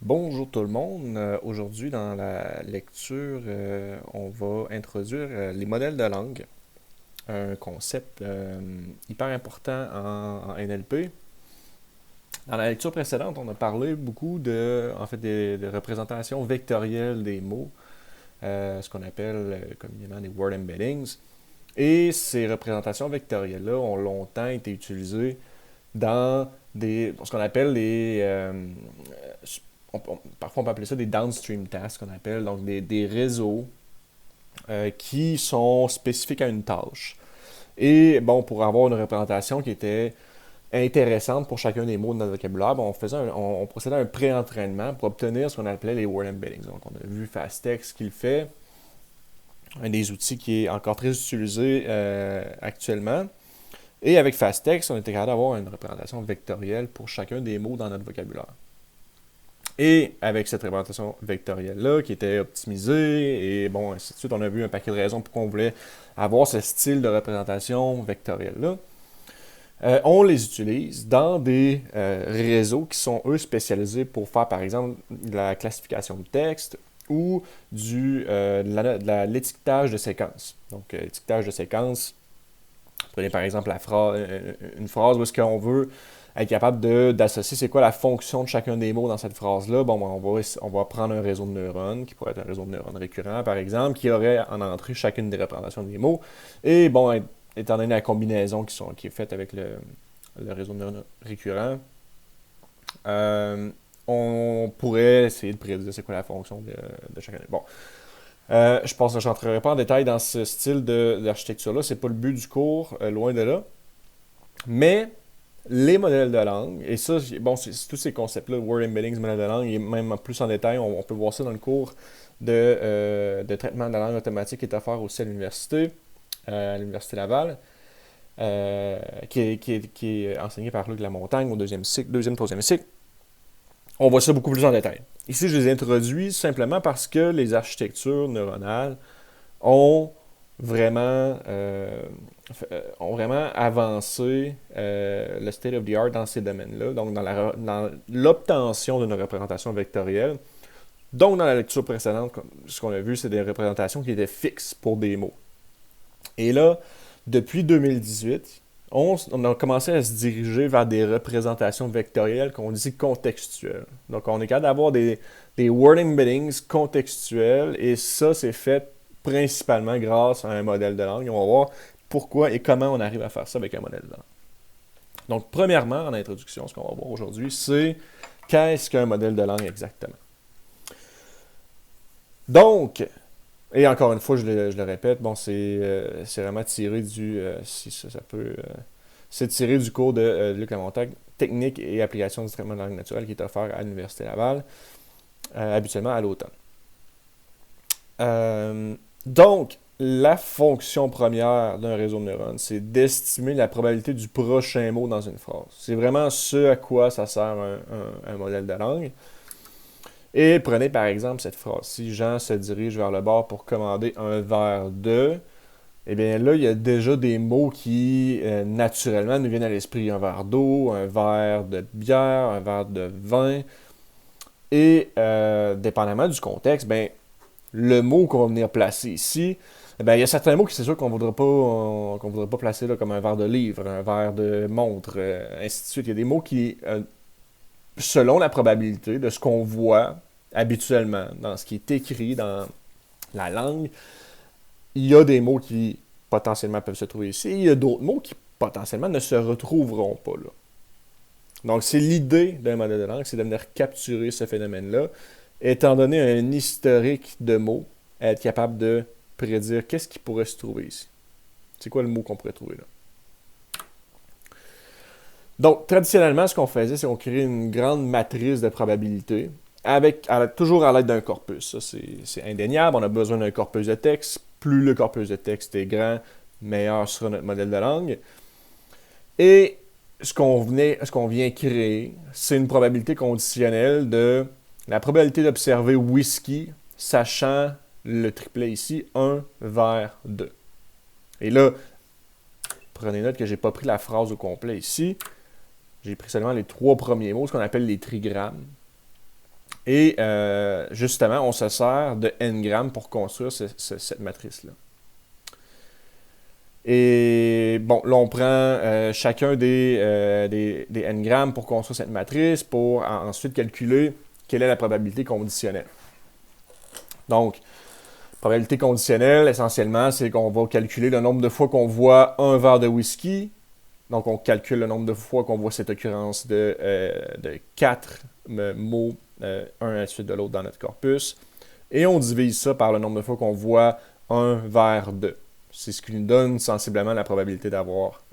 Bonjour tout le monde. Aujourd'hui, dans la lecture, on va introduire les modèles de langue, un concept hyper important en NLP. Dans la lecture précédente, on a parlé beaucoup des représentations vectorielles des mots, ce qu'on appelle communément des word embeddings. Et ces représentations vectorielles-là ont longtemps été utilisées dans ce qu'on appelle parfois on peut appeler ça des downstream tasks, qu'on appelle, donc des réseaux qui sont spécifiques à une tâche. Et bon, pour avoir une représentation qui était intéressante pour chacun des mots de notre vocabulaire, bon, on procédait à un pré-entraînement pour obtenir ce qu'on appelait les word embeddings. Donc, on a vu Fastex qui le fait, un des outils qui est encore très utilisé actuellement. Et avec Fastex, on était capable d'avoir une représentation vectorielle pour chacun des mots dans notre vocabulaire. Et avec cette représentation vectorielle-là, qui était optimisée, et bon, ainsi de suite, on a vu un paquet de raisons pourquoi on voulait avoir ce style de représentation vectorielle-là. On les utilise dans des réseaux qui sont, eux, spécialisés pour faire, par exemple, de la classification de texte ou de l'étiquetage de séquences. Donc, l'étiquetage de séquences, prenez par exemple une phrase où est-ce qu'on veut être capable d'associer c'est quoi la fonction de chacun des mots dans cette phrase-là. Bon, on va prendre un réseau de neurones, qui pourrait être un réseau de neurones récurrent, par exemple, qui aurait en entrée chacune des représentations des mots. Et bon, étant donné la combinaison qui est faite avec le réseau de neurones récurrent, on pourrait essayer de prédire c'est quoi la fonction de chacun des mots. Bon. Je pense que je n'entrerai pas en détail dans ce style d'architecture-là. C'est pas le but du cours, loin de là. Mais les modèles de langue, et ça, bon, c'est tous ces concepts-là, word embeddings, modèles de langue, et même plus en détail, on peut voir ça dans le cours de traitement de la langue automatique qui est offert aussi à l'Université Laval, qui est enseigné par Luc Lamontagne au troisième cycle. On voit ça beaucoup plus en détail. Ici, je les introduis simplement parce que les architectures neuronales ont vraiment, ont vraiment avancé le state of the art dans ces domaines-là, donc dans l'obtention d'une représentation vectorielle. Donc, dans la lecture précédente, ce qu'on a vu, c'est des représentations qui étaient fixes pour des mots. Et là, depuis 2018, on a commencé à se diriger vers des représentations vectorielles qu'on dit contextuelles. Donc, on est capable d'avoir des word embeddings contextuels, et ça, c'est fait principalement grâce à un modèle de langue. Et on va voir pourquoi et comment on arrive à faire ça avec un modèle de langue. Donc, premièrement, en introduction, ce qu'on va voir aujourd'hui, c'est qu'est-ce qu'un modèle de langue exactement. Donc, et encore une fois, je le répète, bon, c'est vraiment tiré si ça peut, c'est tiré du cours de Luc Lamontagne, Technique et application du traitement de langue naturelle, qui est offert à l'Université Laval, habituellement à l'automne. Donc, la fonction première d'un réseau de neurones, c'est d'estimer la probabilité du prochain mot dans une phrase. C'est vraiment ce à quoi ça sert un modèle de langue. Et prenez par exemple cette phrase-ci, Jean se dirige vers le bar pour commander un verre de. Eh bien là, il y a déjà des mots qui naturellement nous viennent à l'esprit. Un verre d'eau, un verre de bière, un verre de vin. Et dépendamment du contexte, ben, le mot qu'on va venir placer ici, ben, il y a certains mots qui c'est sûr qu'on ne voudrait pas placer là, comme un verre de livre, un verre de montre, ainsi de suite. Il y a des mots qui, selon la probabilité de ce qu'on voit habituellement dans ce qui est écrit dans la langue, il y a des mots qui potentiellement peuvent se trouver ici, et il y a d'autres mots qui potentiellement ne se retrouveront pas là. Donc, c'est l'idée d'un modèle de langue, c'est de venir capturer ce phénomène-là, étant donné un historique de mots, être capable de prédire qu'est-ce qui pourrait se trouver ici. C'est quoi le mot qu'on pourrait trouver là? Donc, traditionnellement, ce qu'on faisait, c'est qu'on créait une grande matrice de probabilité, toujours à l'aide d'un corpus. Ça, c'est indéniable. On a besoin d'un corpus de texte. Plus le corpus de texte est grand, meilleur sera notre modèle de langue. Et ce qu'on vient créer, c'est une probabilité conditionnelle de la probabilité d'observer whisky, sachant le triplet ici, 1 vers 2. Et là, prenez note que je n'ai pas pris la phrase au complet ici. J'ai pris seulement les 3 premiers mots, ce qu'on appelle les trigrammes. Et justement, on se sert de n-grammes pour construire cette matrice-là. Et bon, là, on prend chacun des n-grammes pour construire cette matrice pour ensuite calculer quelle est la probabilité conditionnelle. Donc, probabilité conditionnelle, essentiellement, c'est qu'on va calculer le nombre de fois qu'on voit un verre de whisky. Donc, on calcule le nombre de fois qu'on voit cette occurrence de 4 mots, un à la suite de l'autre dans notre corpus. Et on divise ça par le nombre de fois qu'on voit un verre de. C'est ce qui nous donne sensiblement la probabilité d'avoir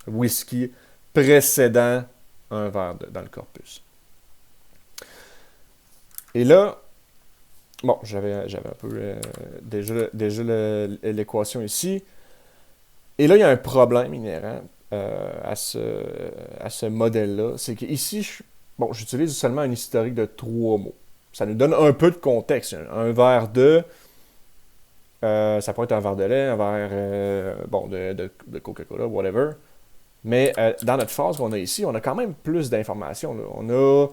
whisky précédant un verre de dans le corpus. Et là, bon, j'avais un peu déjà l'équation ici. Et là, il y a un problème inhérent à ce modèle-là. C'est qu'ici, j'utilise seulement un historique de 3 mots. Ça nous donne un peu de contexte. Un verre de, ça peut être un verre de lait, un verre de Coca-Cola, whatever. Mais dans notre phrase qu'on a ici, on a quand même plus d'informations. On a,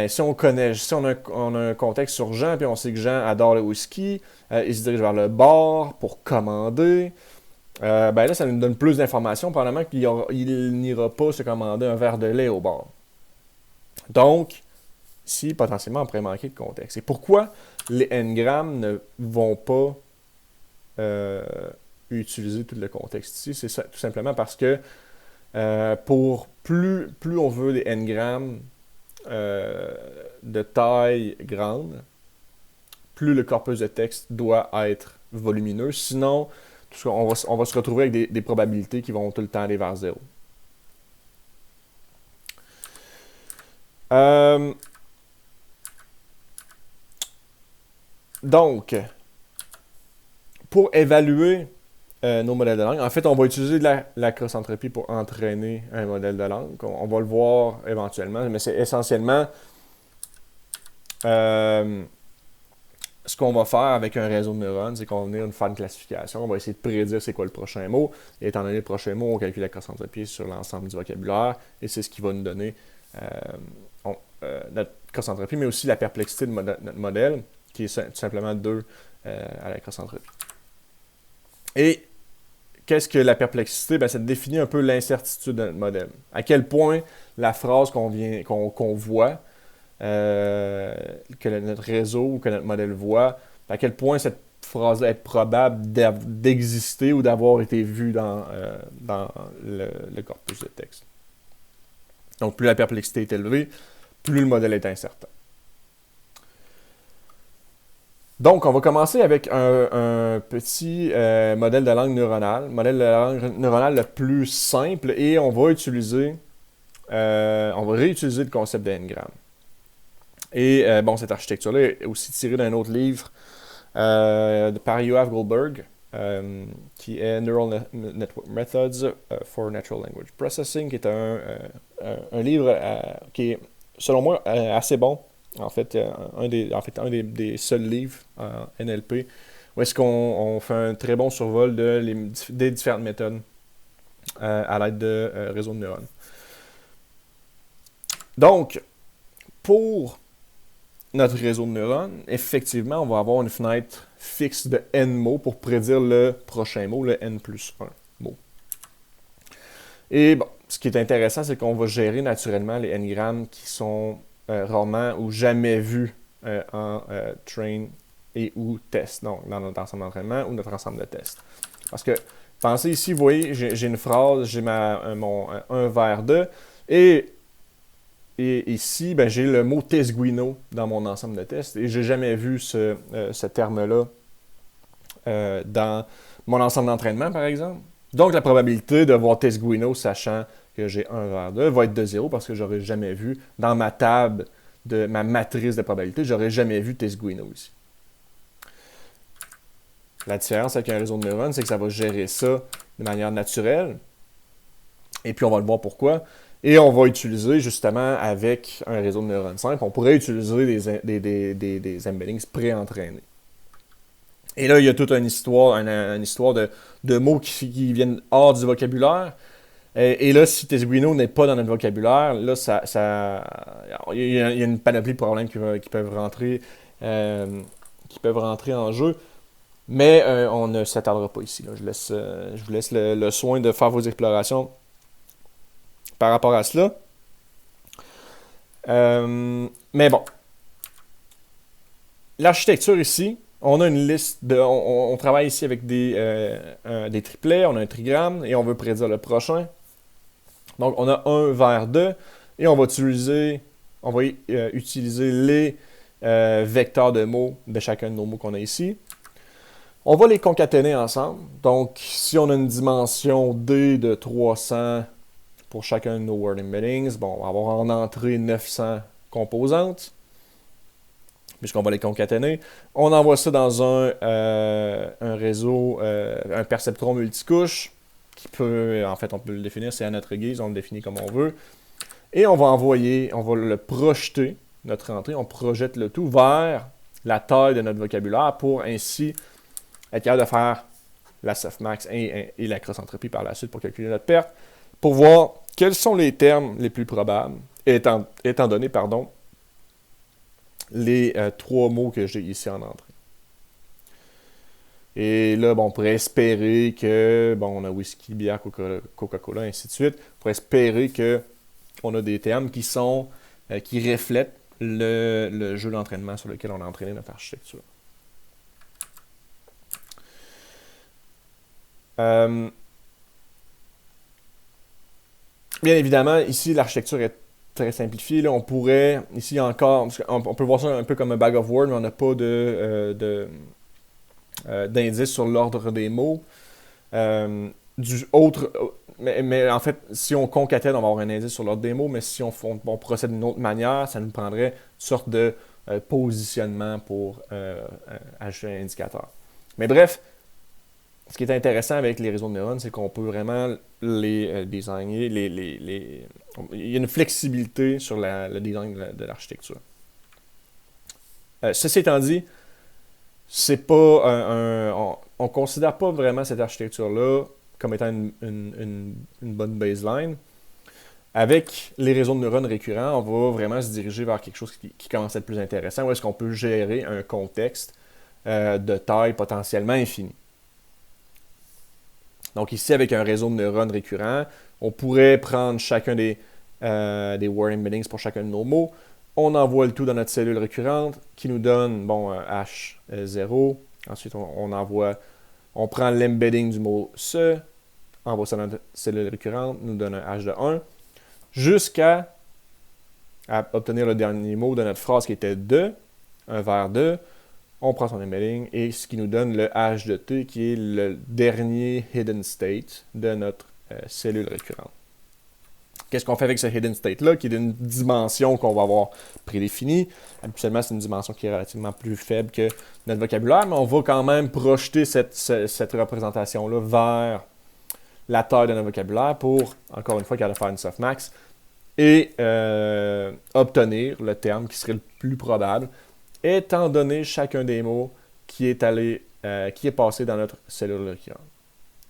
si on a un contexte sur Jean, puis on sait que Jean adore le whisky, il se dirige vers le bar pour commander. Là, ça nous donne plus d'informations, probablement qu'il n'ira pas se commander un verre de lait au bar. Donc, ici, potentiellement, on pourrait manquer de contexte. Et pourquoi les n-grammes ne vont pas utiliser tout le contexte ici? C'est ça, tout simplement parce que pour plus on veut des n-grammes de taille grande, plus le corpus de texte doit être volumineux. Sinon, on va se retrouver avec des probabilités qui vont tout le temps aller vers 0. Donc, pour évaluer nos modèles de langue, en fait, on va utiliser de la cross-entropie pour entraîner un modèle de langue. On va le voir éventuellement, mais c'est essentiellement ce qu'on va faire avec un réseau de neurones, c'est qu'on va venir faire une classification, on va essayer de prédire c'est quoi le prochain mot, et étant donné le prochain mot, on calcule la cross-entropie sur l'ensemble du vocabulaire, et c'est ce qui va nous donner notre cross-entropie, mais aussi la perplexité de notre modèle, qui est tout simplement 2 à la cross-entropie. Et qu'est-ce que la perplexité? Ça définit un peu l'incertitude de notre modèle. À quel point la phrase qu'on voit, que notre réseau ou que notre modèle voit, à quel point cette phrase-là est probable d'exister ou d'avoir été vue dans le corpus de texte. Donc, plus la perplexité est élevée, plus le modèle est incertain. Donc, on va commencer avec un petit modèle de langue neuronale, modèle de langue neuronale le plus simple, et on va réutiliser le concept de n-grammes. Et cette architecture-là est aussi tirée d'un autre livre par Yoav Goldberg, qui est Neural Network Methods for Natural Language Processing, qui est un livre qui est, selon moi, assez bon. En fait, un des seuls livres en NLP où est-ce qu'on fait un très bon survol des différentes méthodes à l'aide de réseaux de neurones. Donc, pour notre réseau de neurones, effectivement, on va avoir une fenêtre fixe de n mots pour prédire le prochain mot, le n plus 1 mot. Et bon, ce qui est intéressant, c'est qu'on va gérer naturellement les n-grammes qui sont rarement ou jamais vus en train et ou test, donc dans notre ensemble d'entraînement ou notre ensemble de tests. Parce que, pensez ici, vous voyez, j'ai une phrase, j'ai un verre de, et ici, j'ai le mot tesguino dans mon ensemble de tests, et j'ai jamais vu ce terme-là dans mon ensemble d'entraînement, par exemple. Donc, la probabilité de voir tesguino, sachant que j'ai un verre de, va être de 0 parce que j'aurais jamais vu, dans ma table de ma matrice de probabilité, j'aurais jamais vu tesguino ici. La différence avec un réseau de neurones, c'est que ça va gérer ça de manière naturelle. Et puis, on va le voir pourquoi. Et on va utiliser, justement, avec un réseau de neurones simple, on pourrait utiliser des embeddings pré-entraînés. Et là, il y a toute une histoire de mots qui viennent hors du vocabulaire. Et là, si Tesguino n'est pas dans notre vocabulaire, là, il y a une panoplie de problèmes euh, qui peuvent rentrer en jeu. Mais on ne s'attardera pas ici, là. Je vous laisse le soin de faire vos explorations par rapport à cela. Mais bon, l'architecture ici, on a une liste on travaille ici avec des triplets, on a un trigramme et on veut prédire le prochain. Donc, on a 1 vers 2 et on va utiliser les vecteurs de mots de chacun de nos mots qu'on a ici. On va les concaténer ensemble. Donc, si on a une dimension D de 300 pour chacun de nos word embeddings, bon, on va avoir en entrée 900 composantes, puisqu'on va les concaténer. On envoie ça dans un réseau, un perceptron multicouche, qui peut, en fait, on peut le définir, c'est à notre guise, on le définit comme on veut. Et on va le projeter, notre entrée, on projette le tout vers la taille de notre vocabulaire pour ainsi être capable de faire la softmax et la cross-entropie par la suite pour calculer notre perte, pour voir quels sont les termes les plus probables, étant donné, les 3 mots que j'ai ici en entrée. Et là, bon, on pourrait espérer que, bon, on a whisky, bière, Coca-Cola, ainsi de suite. On pourrait espérer qu'on a des termes qui reflètent le jeu d'entraînement sur lequel on a entraîné notre architecture. Bien évidemment, ici, l'architecture est très simplifiée. Là, on pourrait, ici encore, on peut voir ça un peu comme un bag of words, mais on n'a pas d'indice sur l'ordre des mots. Mais en fait, si on concatène, on va avoir un indice sur l'ordre des mots, mais si on procède d'une autre manière, ça nous prendrait une sorte de positionnement pour ajouter un indicateur. Mais bref, ce qui est intéressant avec les réseaux de neurones, c'est qu'on peut vraiment les designer. Il y a une flexibilité sur le design de l'architecture. Ceci étant dit, c'est pas on ne considère pas vraiment cette architecture-là comme étant une bonne baseline. Avec les réseaux de neurones récurrents, on va vraiment se diriger vers quelque chose qui commence à être plus intéressant, où est-ce qu'on peut gérer un contexte de taille potentiellement infinie. Donc ici, avec un réseau de neurones récurrents, on pourrait prendre chacun des word embeddings pour chacun de nos mots. On envoie le tout dans notre cellule récurrente qui nous donne, bon, H0. Ensuite, on prend l'embedding du mot ce, envoie ça dans notre cellule récurrente, nous donne un H de 1, jusqu'à obtenir le dernier mot de notre phrase qui était de, un vers de. On prend son embedding et ce qui nous donne le H de T qui est le dernier hidden state de notre cellule récurrente. Qu'est-ce qu'on fait avec ce hidden state-là, qui est d'une dimension qu'on va avoir prédéfinie? Habituellement, c'est une dimension qui est relativement plus faible que notre vocabulaire, mais on va quand même projeter cette représentation-là vers la taille de notre vocabulaire pour, encore une fois, faire une softmax et obtenir le terme qui serait le plus probable, étant donné chacun des mots qui est passé dans notre cellule récurrente.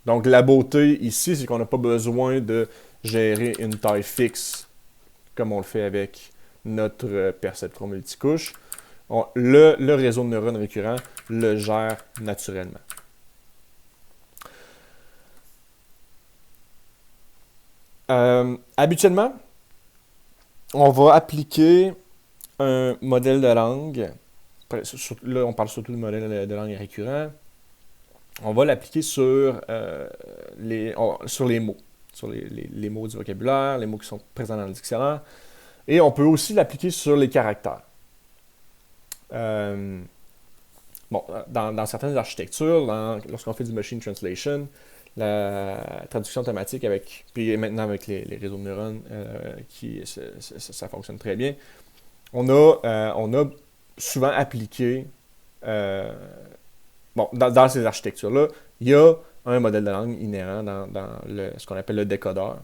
Donc, la beauté ici, c'est qu'on n'a pas besoin de gérer une taille fixe comme on le fait avec notre perceptron multicouche. Le réseau de neurones récurrents le gère naturellement. Habituellement, on va appliquer un modèle de langue. Là, on parle surtout de modèle de langue récurrent. On va l'appliquer sur les mots, sur les mots du vocabulaire, les mots qui sont présents dans le dictionnaire. Et on peut aussi l'appliquer sur les caractères. Bon, dans certaines architectures, lorsqu'on fait du machine translation, la traduction automatique puis maintenant avec les réseaux de neurones, ça fonctionne très bien. On a souvent appliqué, dans ces architectures-là, il y a un modèle de langue inhérent dans ce qu'on appelle le décodeur.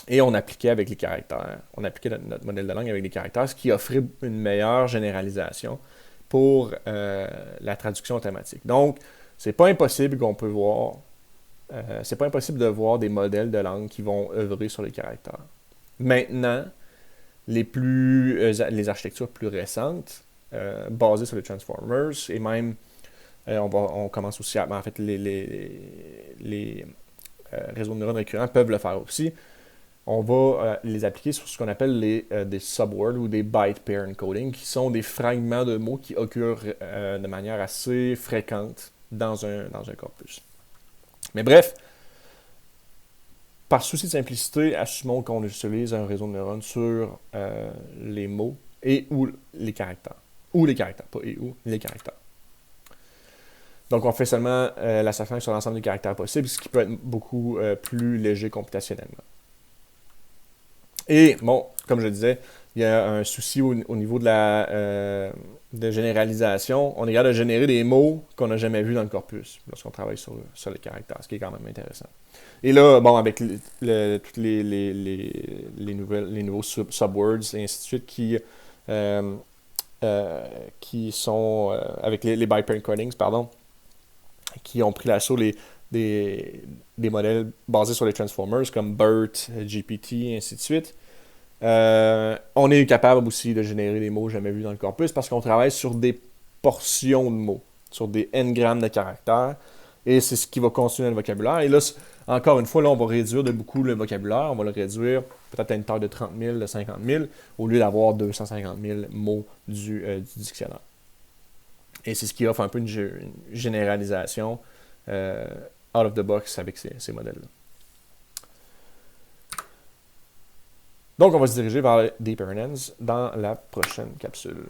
Et on appliquait avec les caractères. On appliquait notre modèle de langue avec les caractères, ce qui offrait une meilleure généralisation pour la traduction automatique. Donc, c'est pas impossible qu'on peut voir c'est pas impossible de voir des modèles de langue qui vont œuvrer sur les caractères. Maintenant, les architectures plus récentes, basées sur les transformers, et même on commence aussi à... En fait, les réseaux de neurones récurrents peuvent le faire aussi. On va les appliquer sur ce qu'on appelle des subwords ou des byte pair encoding, qui sont des fragments de mots qui occurrent de manière assez fréquente dans un corpus. Mais bref, par souci de simplicité, assumons qu'on utilise un réseau de neurones sur les mots et ou les caractères. Ou les caractères, pas et ou, les caractères. Donc, on fait seulement la sélection sur l'ensemble des caractères possibles, ce qui peut être beaucoup plus léger computationnellement. Et, bon, comme je le disais, il y a un souci au niveau de généralisation. On est capable de générer des mots qu'on n'a jamais vus dans le corpus lorsqu'on travaille sur les caractères, ce qui est quand même intéressant. Et là, bon, avec tous les nouveaux subwords et ainsi de suite qui sont, avec les byte pair encodings, pardon, qui ont pris l'assaut des modèles basés sur les transformers comme BERT, GPT, et ainsi de suite. On est capable aussi de générer des mots jamais vus dans le corpus parce qu'on travaille sur des portions de mots, sur des n-grammes de caractères, et c'est ce qui va continuer le vocabulaire. Et là, encore une fois, là, on va réduire de beaucoup le vocabulaire, on va le réduire peut-être à une taille de 30 000, de 50 000, au lieu d'avoir 250 000 mots du dictionnaire. Et c'est ce qui offre un peu une généralisation out of the box avec ces modèles-là. Donc, on va se diriger vers Deep RNNs dans la prochaine capsule.